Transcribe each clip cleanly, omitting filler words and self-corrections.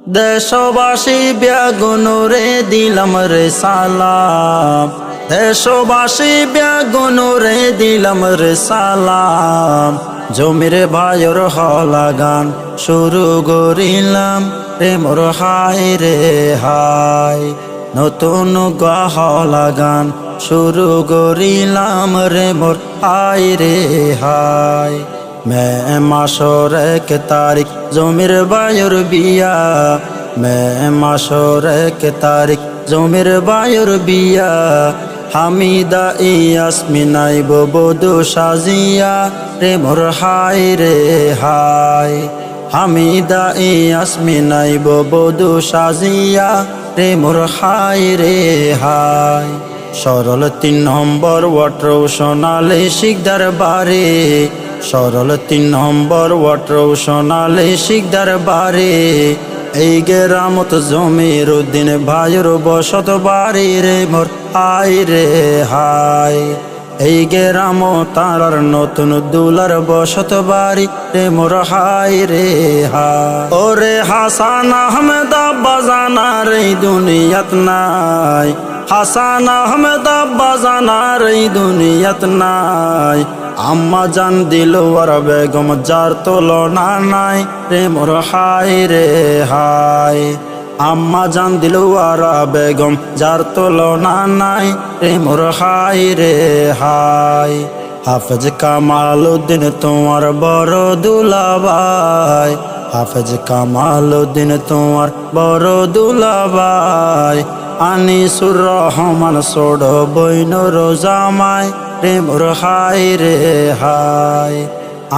দেশবাসী ব্যাগুনরে দিলাম রে সালাম, দেশবাসী ব্যাগুনরে দিলাম রে সালাম। জমির ভাইয়ের হলা গান শুরু করিলাম রে মোর হাই রে হাই। নতুন হলা গান শুরু করিলাম রে মোর হাই রে হাই। মে মাসর 1 তারিখ জমির ভাইয়ের বিয়া, মে মাসর 1 তারিখ জমির ভাইয়ের বিয়া। হামিদা ইয়াসমিনাই বধূ সাজিয়া রে মোর হাই রে হাই। হামিদা ইয়াসমিনাই বধূ সাজিয়া রে মোর হাই রে হাই। সরল 3 নম্বর ওয়াট্র সোনালে শিকদার বারে, সরল 3 নম্বর ওয়াট্র সোনালে শিকদার বারে। এই গেরামত জমির উদ্দিন ভাইয়ের বসত বাড়ি রে মোর হাই রে হাই। এই গেরামত তারার নতুন দুলার বসত বাড়ি রে মোর হাই রে হাই। ওরে হাসান আহমেদ আব্বা জানার এই দুনিয়াত নাই, হাসান আহমেদ আব্বা জানার এই দুনিয়াত নাই। আম্মা জান দিলওয়ার বেগম যার তুলনা নাই রে মোর হাই রে হাই। আম্মা জান দিলওয়ার বেগম যার তুলনা নাই রে মোর হাই রে হাই। হাফেজ কামাল উদ্দিন তোমার বড় দুলাভাই, হাফেজ কামাল উদ্দিন তোমার বড় দুলাভাই। আনিসুর রহমান ছোট বইনর জামাই রে মোর হাই রে হাই।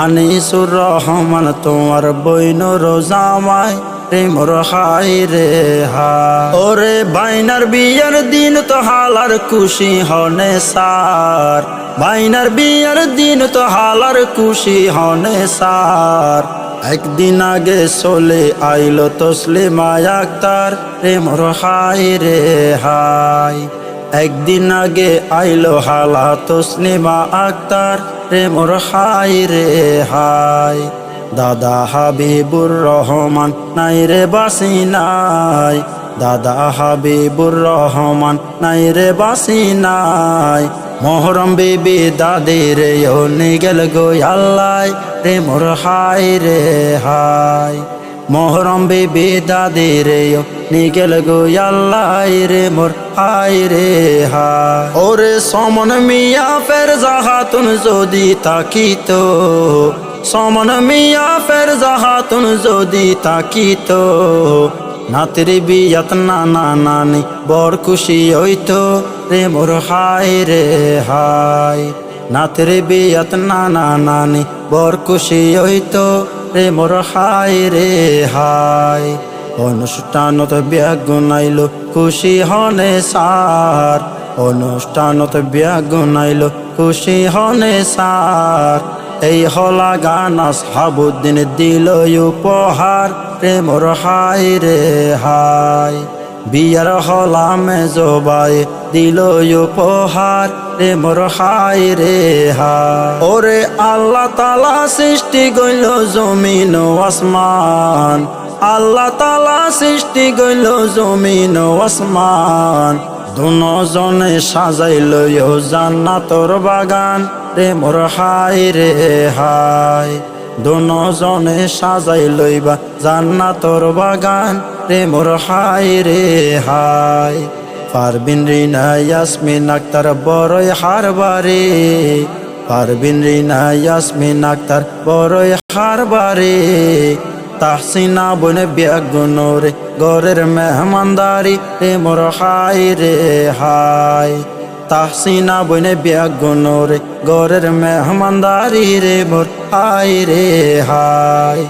আনিসুর রহমান তোমার বইনর জামাই রে মোর হাই রে হাই। ওরে বাইনার বিয়ার দিন তো হালার খুশি হনে সার, বাইনার বিয়ার দিন তো হালার খুশি হনে সার। একদিন আগে চলে আইলো তসলিমা আক্তার রে মোর হাই রে হাই। একদিন আগে আইলো হালা তসলিমা আক্তার রে মোর হাই রে হাই। দাদা হাবিবুর রহমান নাই রে বাসি নাই, দাদা হাবিবুর রহমান নাই রে বাসি নাই। মোহরম বিবি দাদি রে ও নিগেল গো আল্লাহ রে মোর হাই রে হাই। মোহরম বিবি দাদি রে ও নিগেল গো আল্লাহ রে মোর হাই রে হাই। ওরে সমন মিয়া ফের জাহাতুন যদি তাকিত, সমন মিয়া ফের জাহাতুন যদি তাকিত। নাতির বিয়াত নানা নানি বড় খুশি হইতো রে মোর হাই রে হাই। নাতির বিয়াত নানা নানি বড় খুশি হইতো রে মোর হাই রে হাই। অনুষ্ঠানত ব্যাগুনাইলো খুশি হনে সার, অনুষ্ঠানত ব্যাগুনাইলো খুশি হনে সার। এই হলা গান আসহাবুদ্দিন দিল উপহার রে মোর হাই রে হাই। বিয়ার হলা মেজবাই দিল উপহার রে মোর হাই রে হাই। ওরে আল্লাহ তাআলা সৃষ্টি গইল জমিন ও আসমান, আল্লাহ তাআলা সৃষ্টি গইল জমিন ও আসমান। দুজনে সাজাইল জান্নাতর বাগান রে মোর হাই রে হাই। দুজনে সাজাই লইবা জান্নাতর বাগান রে মোর হাই রে হাই। পারবিন রিনা ইয়াসমিন আক্তার বড়ই হারবারে, পারবিন রিনা ইয়াসমিন আক্তার বড়ই হারবারে। তাহসিনা বনে ব্যাগুনরে ঘরের মেহমানদারি রে মোর হাই রে হাই। তাহসিনা বনে ব্যাগুনরে ঘরের মেহমানদারি রে মোর হাই রে হাই।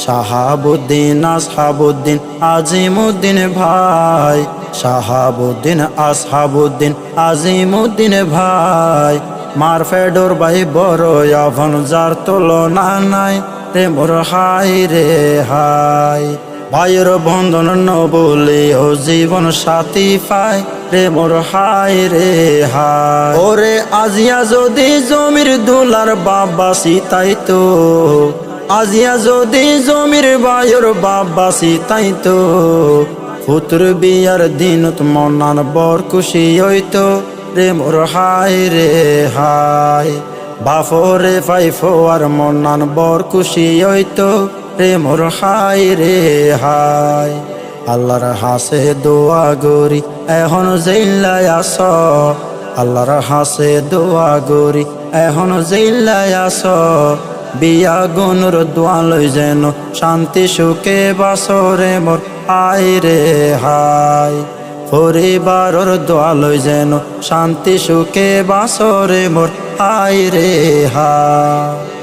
শাহাবুদ্দিন আসহাবুদ্দিন আজিমুদ্দিন ভাই, শাহাবুদ্দিন আসহাবুদ্দিন আজিমুদ্দিন ভাই। মারফেডোর ভাই বড় আভন যার তুলনা নাই রে মোর হাই রে হাই। ভাইয়ের বন্ধন ন বলে ও জীবন সাথী পায় রে মোর হাই রে হাই। ওরে আজিয়া যদি জমির দুলার বাবা সীতাইতো, আজিয়া যদি জমির বায়ুর বাবাসি তাই তো পুত্র বিয়ার দিনত মনান বর খুশি হইতো রে মোর হায় রে হায় বাফরে ফাইফো আর মনান বর খুশি হইতো রে মোর হায় রে হায় আল্লাহর হাসে দোয়া গরি এখন জেল্লায় আস আল্লাহর হাসে দোয়া গরি এখন জেল্লায় আস বিয়া গুনুর দোয়া লই যেন শান্তি সুখে বাসরে মোর হায় রে হায় পরিবারর দোয়া লই যেন শান্তি সুখে বাসরে মোর হায় রে হায়।